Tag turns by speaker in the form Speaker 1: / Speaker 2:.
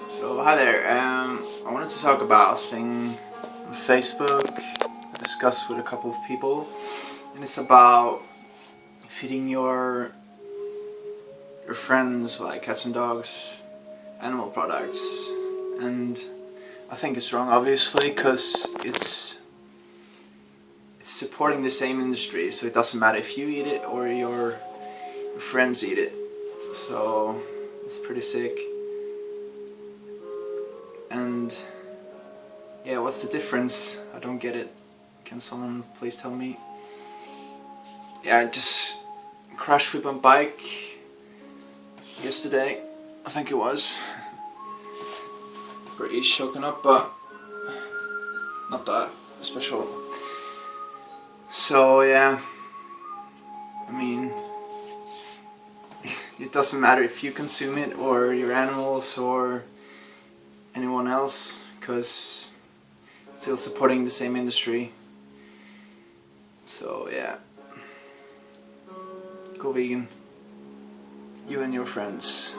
Speaker 1: So hi there, I wanted to talk about a thing on Facebook I discussed with a couple of people, and it's about feeding your friends, like cats and dogs, animal products. And I think it's wrong, obviously, because it's supporting the same industry, so it doesn't matter if you eat it or your friends eat it. So it's pretty sick. And yeah, what's the difference? I don't get it. Can someone please tell me? Yeah, I just crashed with my bike yesterday, I think it was. Pretty shaken up, but not that special. So yeah, I mean, it doesn't matter if you consume it or your animals or anyone else, because it's still supporting the same industry. So yeah, go vegan, you and your friends.